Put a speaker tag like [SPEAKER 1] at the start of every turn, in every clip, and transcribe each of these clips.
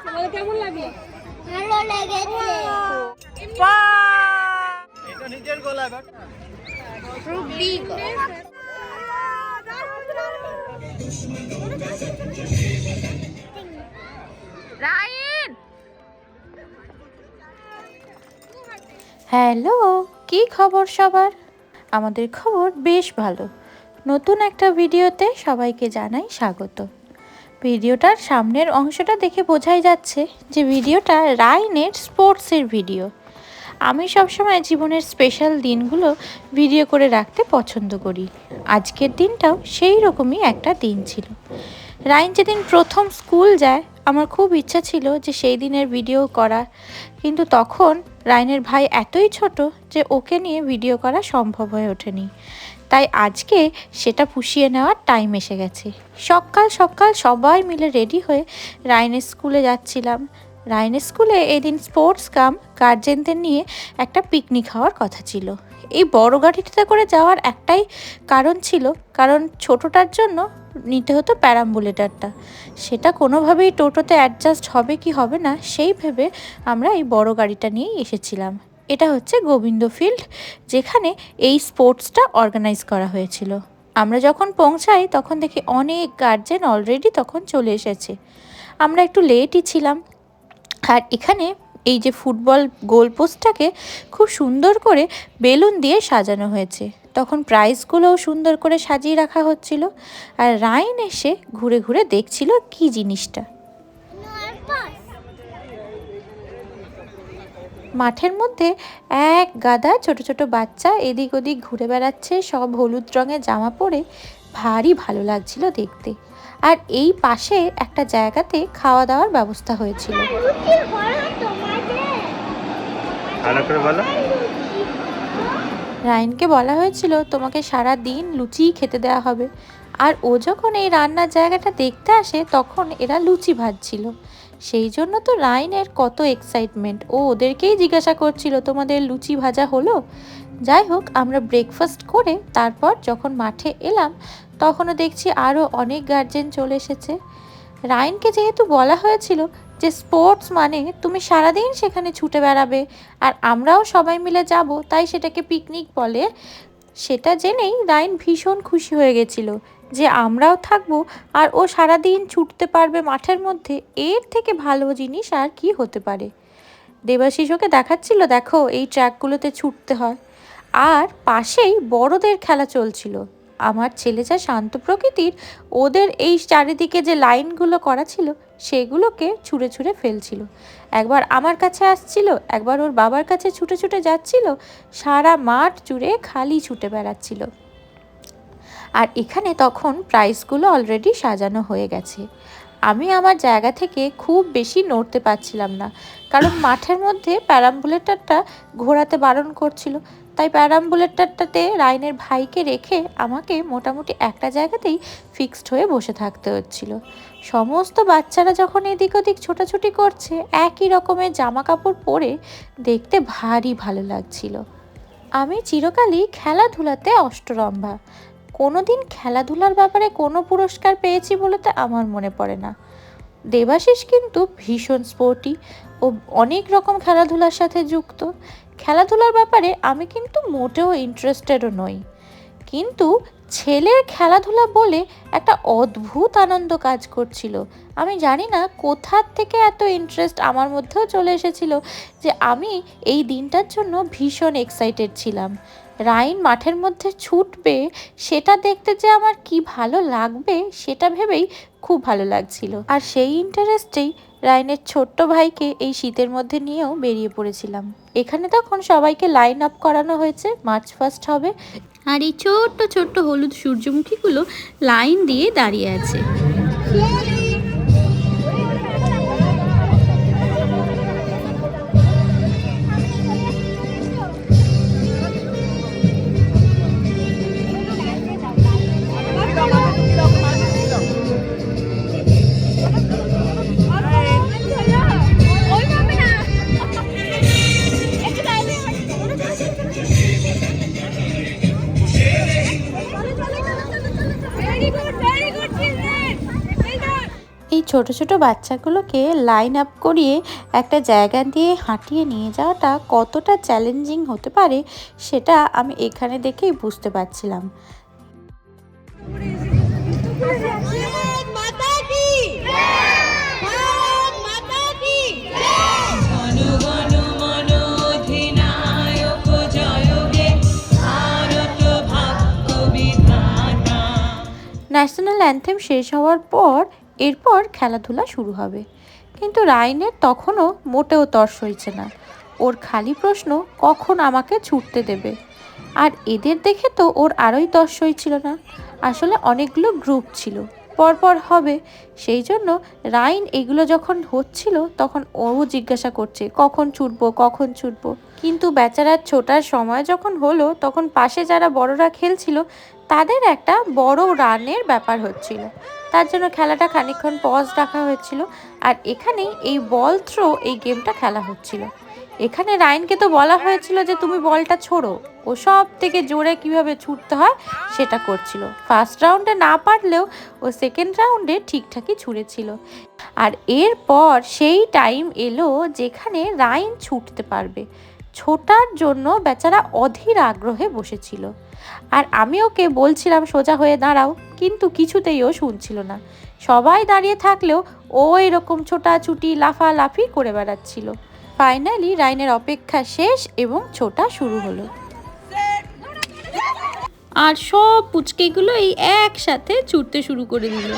[SPEAKER 1] তোমাদের কেমন লাগলো?
[SPEAKER 2] ভালো লেগেছে।
[SPEAKER 3] এটা নিজের গলা
[SPEAKER 4] হ্যালো, কি খবর সবার? আমাদের খবর বেশ ভালো। নতুন একটা ভিডিওতে সবাইকে জানাই স্বাগত। ভিডিওটার সামনের অংশটা দেখে বোঝাই যাচ্ছে যে ভিডিওটা রাইনের স্পোর্টসের ভিডিও। আমি সবসময় জীবনের স্পেশাল দিনগুলো ভিডিও করে রাখতে পছন্দ করি। আজকের দিনটাও সেই রকমই একটা দিন ছিল। রাইন যেদিন প্রথম স্কুল যায়, আমার খুব ইচ্ছা ছিল যে সেই দিনের ভিডিও করা, কিন্তু তখন রাইনের ভাই এতই ছোট যে ওকে নিয়ে ভিডিও করা সম্ভব হয়ে ওঠেনি। তাই আজকে সেটা পুষিয়ে নেওয়ার টাইম এসে গেছে। সকাল সকাল সবাই মিলে রেডি হয়ে রাইনের স্কুলে যাচ্ছিলাম। রাইনের স্কুলে এদিন স্পোর্টস কাম গার্জেনদের নিয়ে একটা পিকনিক হওয়ার কথা ছিল। এই বড় গাড়িটাতে করে যাওয়ার একটাই কারণ ছিল, কারণ ছোটোটার জন্য নিতে হতো প্যারাম্বুলেটারটা। সেটা কোনোভাবেই টোটোতে অ্যাডজাস্ট হবে কি হবে না সেই ভেবে আমরা এই বড় গাড়িটা নিয়েই এসেছিলাম। এটা হচ্ছে গোবিন্দ ফিল্ড, যেখানে এই স্পোর্টসটা অর্গানাইজ করা হয়েছিল। আমরা যখন পৌঁছাই তখন দেখি অনেক গার্জেন অলরেডি তখন চলে এসেছে। আমরা একটু লেটই ছিলাম। আর এখানে এই যে ফুটবল গোলপোস্টটাকে খুব সুন্দর করে বেলুন দিয়ে সাজানো হয়েছে। তখন প্রাইজগুলোও সুন্দর করে সাজিয়ে রাখা হচ্ছিল। আর রাইন এসে ঘুরে ঘুরে দেখছিল কি জিনিসটা। মাঠের মধ্যে এক গাদা ছোট ছোট বাচ্চা এদিক ওদিক ঘুরে বেড়াচ্ছে, সব হলুদ রঙের জামা পরে। ভারী ভালো লাগছিল দেখতে। আর এই পাশে একটা জায়গাতে খাওয়া দাওয়ার ব্যবস্থা হয়েছিল। রাইনকে বলা হয়েছিল তোমাকে সারা দিন লুচি খেতে দেওয়া হবে। আর ও যখন এই রান্নার জায়গাটা দেখতে আসে তখন এরা লুচি ভাজছিল। সেই জন্য তো রাইনের কত এক্সাইটমেন্ট, ও ওদেরকেই জিজ্ঞাসা করছিল তোমাদের লুচি ভাজা হলো। যাই হোক, আমরা ব্রেকফাস্ট করে তারপর যখন মাঠে এলাম তখনও দেখছি আরও অনেক গার্জেন চলে এসেছে। রাইনকে যেহেতু বলা হয়েছিল যে স্পোর্টস মানে তুমি সারাদিন সেখানে ছুটে বেড়াবে আর আমরাও সবাই মিলে যাব, তাই সেটাকে পিকনিক বলে। সেটা জেনেই রাইন ভীষণ খুশি হয়ে গেছিল যে আমরাও থাকবো আর ও সারাদিন ছুটতে পারবে মাঠের মধ্যে। এর থেকে ভালো জিনিস আর কি হতে পারে। দেবাশিস ওকে দেখাচ্ছিল দেখো এই ট্র্যাকগুলোতে ছুটতে হয়। আর পাশেই বড়দের খেলা চলছিল। আমার ছেলে যা শান্ত প্রকৃতির, ওদের এই চারিদিকে যে লাইনগুলো করা ছিল সেগুলোকে ছুঁড়ে ছুঁড়ে ফেলছিল। একবার আমার কাছে আসছিল, একবার ওর বাবার কাছে ছুটে ছুটে যাচ্ছিল। সারা মাঠ জুড়ে খালি ছুটে বেড়াচ্ছিল। আর এখানে তখন প্রাইজগুলো অলরেডি সাজানো হয়ে গেছে। আমি আমার জায়গা থেকে খুব বেশি নড়তে পারছিলাম না, কারণ মাঠের মধ্যে প্যারাম্বুলেটারটা ঘোরাতে বারণ করছিল। তাই প্যারাম্বুলেটারটাতে রাইনের ভাইকে রেখে আমাকে মোটামুটি একটা জায়গাতেই ফিক্সড হয়ে বসে থাকতে হচ্ছিল। সমস্ত বাচ্চারা যখন এদিক ওদিক ছোটাছুটি করছে একই রকমের জামা কাপড় পরে, দেখতে ভারী ভালো লাগছিল। আমি চিরকালই খেলাধুলাতে অষ্টরম্ভা। কোনো দিন খেলাধুলার ব্যাপারে কোনো পুরস্কার পেয়েছি বলে তো আমার মনে পড়ে না। দেবাশিস কিন্তু ভীষণ স্পোর্টি, ও অনেক রকম খেলাধুলার সাথে যুক্ত। খেলাধুলার ব্যাপারে আমি কিন্তু মোটেও ইন্টারেস্টেডও নই, কিন্তু ছেলের খেলাধুলা বলে একটা অদ্ভুত আনন্দ কাজ করছিল। আমি জানি না কোথার থেকে এত ইন্টারেস্ট আমার মধ্যেও চলে এসেছিল যে আমি এই দিনটার জন্য ভীষণ এক্সাইটেড ছিলাম। রাইন মাঠের মধ্যে ছুটবে সেটা দেখতে যে আমার কি ভালো লাগবে সেটা ভেবেই খুব ভালো লাগছিল। আর সেই ইন্টারেস্টেই রাইনের ছোট্ট ভাইকে এই শীতের মধ্যে নিয়েও বেরিয়ে পড়েছিলাম। এখানে তখন সবাইকে লাইন আপ করানো হয়েছে, মার্চ ফার্স্ট হবে। আর এই ছোট্ট ছোট্ট হলুদ সূর্যমুখীগুলো লাইন দিয়ে দাঁড়িয়ে আছে।
[SPEAKER 1] Very good, children. Well done.
[SPEAKER 4] ছোট ছোট বাচ্চাগুলোকে লাইন আপ করিয়ে একটা জায়গা দিয়ে হাঁটিয়ে নিয়ে যাওয়াটা কতটা চ্যালেঞ্জিং হতে পারে সেটা আমি এখানে দেখেই বুঝতে পারছিলাম। ন্যাশনাল অ্যান্থেম শেষ হওয়ার পর এরপর খেলাধুলা শুরু হবে, কিন্তু রাইনের তখনও মোটেও তর্স হয়েছে না। ওর খালি প্রশ্ন কখন আমাকে ছুটতে দেবে। আর এদের দেখে তো ওর আরোই তর্স হয়েছিল না। আসলে অনেকগুলো গ্রুপ ছিল, পরপর হবে, সেই জন্য রাইন এগুলো যখন হচ্ছিল তখন ও জিজ্ঞাসা করছে কখন ছুটবো কখন ছুটবো। কিন্তু বেচারার ছোটার সময় যখন হলো তখন পাশে যারা বড়রা খেলছিল তাদের একটা বড় রানের ব্যাপার হচ্ছিল, তার জন্য খেলাটা খানিকক্ষণ পজ রাখা হয়েছিল। আর এখানেই এই বল থ্রো এই গেমটা খেলা হচ্ছিল। এখানে রাইনকে তো বলা হয়েছিল যে তুমি বলটা ছোড়ো, ও সব থেকে জোরে কিভাবে ছুটতে হয় সেটা করছিল। ফার্স্ট রাউন্ডে না পারলেও ও সেকেন্ড রাউন্ডে ঠিকঠাকই ছুঁড়েছিল। আর এরপর সেই টাইম এলো যেখানে রাইন ছুটতে পারবে। ছোটার জন্য বেচারা অধীর আগ্রহে বসেছিল, আর আমি ওকে বলছিলাম সোজা হয়ে দাঁড়াও, কিন্তু কিছুতেই ও শুনছিল না। সবাই দাঁড়িয়ে থাকলেও ও এরকম ছোটাছুটি লাফালাফি করে বেড়াচ্ছিল। ফাইনালি রাইনের অপেক্ষা শেষ এবং ছোটা শুরু হলো। আর সব পুচকেগুলো এই একসাথে ছুটতে শুরু করে দিল।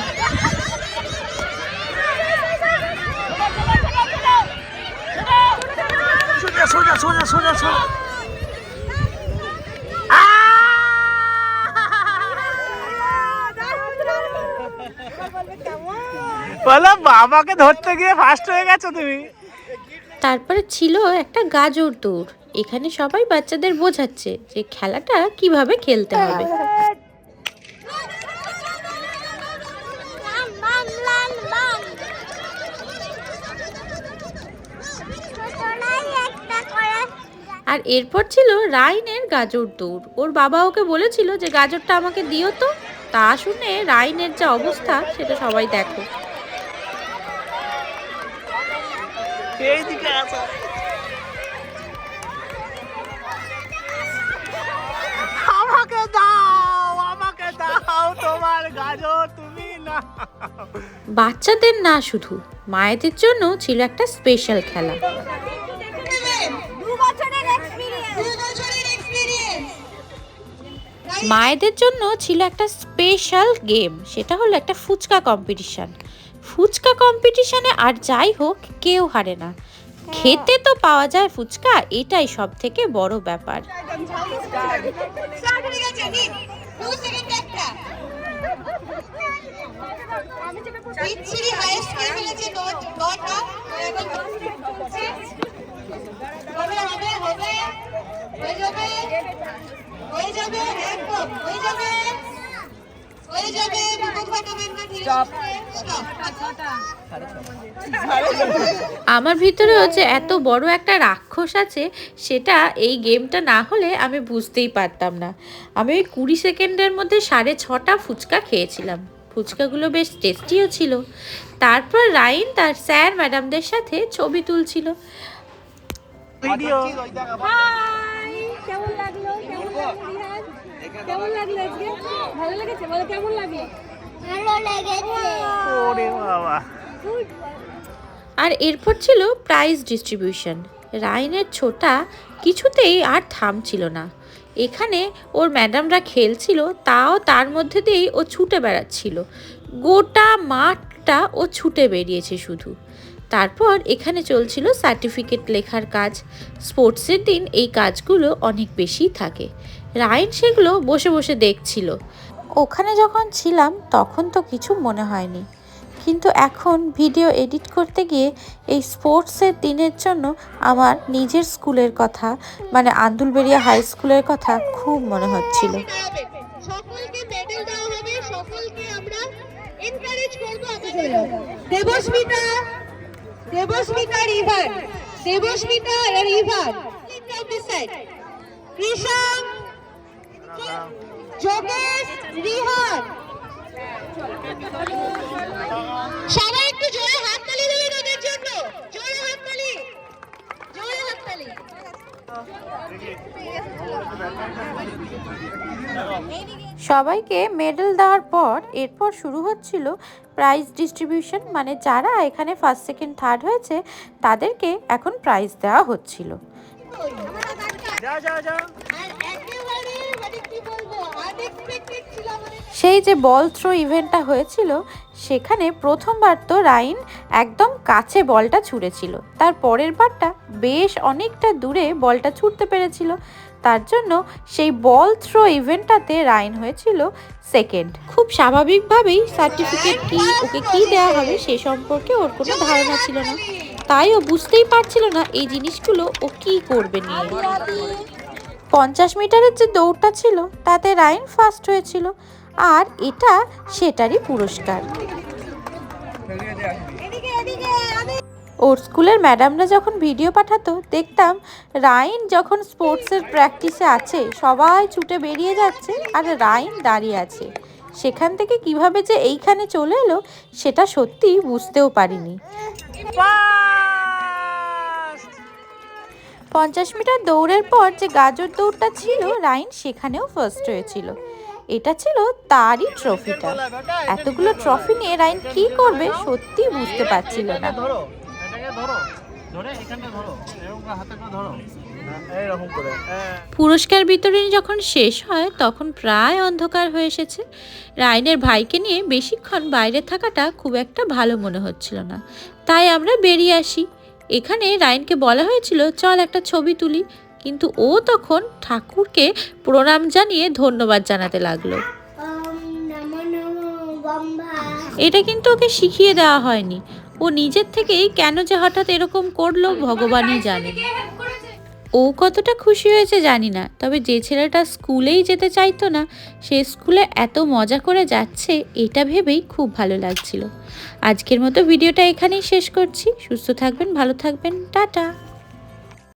[SPEAKER 1] বাবাকে ধরতে গিয়ে ফার্স্ট হয়ে গেছো তুমি।
[SPEAKER 4] তারপরে ছিল একটা গাজর দৌড়। এখানে সবাই বাচ্চাদের বোঝাচ্ছে যে খেলাটা কিভাবে খেলতে হবে। আর এরপর ছিল রাইনের গাজর দৌড়। ওর বাবা ওকে বলেছিল যে গাজরটা আমাকে দিও তো। তা শুনে রাইনের যা অবস্থা সেটা সবাই দেখো।
[SPEAKER 1] আমাকে দাও, আমাকে দাও তোমার গাজর, তুমি না।
[SPEAKER 4] বাচ্চাদের না, শুধু মায়েদের জন্য ছিল একটা স্পেশাল খেলা। মায়েদের জন্য ছিল একটা স্পেশাল গেম, সেটা হলো একটা ফুচকা কম্পিটিশান। ফুচকা কম্পিটিশানে আর যাই হোক কেউ হারে না, খেতে তো পাওয়া যায় ফুচকা, এটাই সব থেকে বড় ব্যাপার। আমার ভিতরেও যে এত বড় একটা রাক্ষস আছে সেটা এই গেমটা না হলে আমি বুঝতেই পারতাম না। আমি ওই 20 সেকেন্ডের মধ্যে 6.5টা ফুচকা খেয়েছিলাম। ফুচকাগুলো বেশ টেস্টিও ছিল। তারপর রাইন তার স্যার ম্যাডামদের সাথে ছবি তুলছিল। আর এরপর ছিল প্রাইজ ডিস্ট্রিবিউশন। রাইনের ছোটা কিছুতেই আর থামছিল না। এখানে ওর ম্যাডামরা খেলছিল, তাও তার মধ্যে দিয়েই ও ছুটে বেড়াচ্ছিল। গোটা মাঠটা ও ছুটে বেরিয়েছে শুধু। তারপর এখানে চলছিল সার্টিফিকেট লেখার কাজ। স্পোর্টসের দিন এই কাজগুলো অনেক বেশি থাকে। রাইন সেগুলো বসে বসে দেখছিল। ওখানে যখন ছিলাম তখন তো কিছু মনে হয়নি, কিন্তু এখন ভিডিও এডিট করতে গিয়ে এই স্পোর্টসের দিনের জন্য আমার নিজের স্কুলের কথা, মানে আন্দুলবেড়িয়া হাই স্কুলের কথা খুব মনে হচ্ছিল।
[SPEAKER 3] সকলকে মেডেল দেওয়া হবে, সকলকে আমরা এনকারেজ করব। দেবস্মিতা রিভান, দেবস্মিতা রিভান, কৃষাং, যোগেশ রিহান, সবাই একটু জোরে হাততালি দেবেন ওদের জন্য, জোরে হাততালি, জোরে হাততালি।
[SPEAKER 4] সবাইকে মেডেল দেওয়ার পর এরপর শুরু হচ্ছিল প্রাইজ ডিস্ট্রিবিউশন, মানে যারা এখানে ফার্স্ট সেকেন্ড থার্ড হয়েছে তাদেরকে এখন প্রাইজ দেওয়া হচ্ছিল।
[SPEAKER 3] আর একেবারে মানে কি বলবো, আনএক্সপেক্টেড ছিল আমাদের।
[SPEAKER 4] সেই যে বল থ্রো ইভেন্টটা হয়েছিল সেখানে প্রথমবার তো রাইন একদম কাছে বলটা ছুঁড়েছিল, তার পরের বারটা বেশ অনেকটা দূরে বলটা ছুঁড়তে পেরেছিল, তার জন্য সেই বল থ্রো ইভেন্টটাতে রাইন হয়েছিল সেকেন্ড। খুব স্বাভাবিকভাবেই সার্টিফিকেট কি ওকে কি দেওয়া হবে সে সম্পর্কে ওর কোনো ধারণা ছিল না, তাই ও বুঝতেই পারছিল না এই জিনিসগুলো ও কি করবে নিয়ে। 50 মিটারের যে দৌড়টা ছিল তাতে রাইন ফার্স্ট হয়েছিল, আর এটা সেটারই পুরস্কার। ওর স্কুলের ম্যাডামরা যখন ভিডিও পাঠাতো দেখতাম রাইন যখন স্পোর্টসের প্র্যাকটিসে আছে সবাই ছুটে বেরিয়ে যাচ্ছে আর রাইন দাঁড়িয়ে আছে, সেখান থেকে কিভাবে যে এইখানে চলে এলো সেটা সত্যি বুঝতেও পারিনি। 50 মিটার দৌড়ের পর যে গাজর দৌড়টা ছিল রাইন সেখানেও ফার্স্ট হয়েছিল, এটা ছিল তারই ট্রফিটা। এতগুলো ট্রফি নিয়ে রাইন কি করবে সত্যি বুঝতে পারছিল না। পুরস্কার বিতরণী যখন শেষ হয় তখন প্রায় অন্ধকার হয়ে এসেছে। রাইনের ভাইকে নিয়ে বেশিক্ষণ বাইরে থাকাটা খুব একটা ভালো মনে হচ্ছিল না, তাই আমরা বেরিয়ে আসি। এখানে রাইনকে বলা হয়েছিল চল একটা ছবি তুলি, কিন্তু ও তখন ঠাকুরকে প্রণাম জানিয়ে ধন্যবাদ জানাতে লাগলো। এটা কিন্তু ওকে শিখিয়ে দেওয়া হয়নি, ও নিজের থেকেই কেন যে হঠাৎ এরকম করলো ভগবানই জানেন। ও কতটা খুশি হয়েছে জানি না, তবে যে ছেলেটা স্কুলেই যেতে চাইতো না সে স্কুলে এত মজা করে যাচ্ছে এটা ভেবেই খুব ভালো লাগছিল। আজকের মতো ভিডিওটা এখানেই শেষ করছি। সুস্থ থাকবেন, ভালো থাকবেন, টাটা।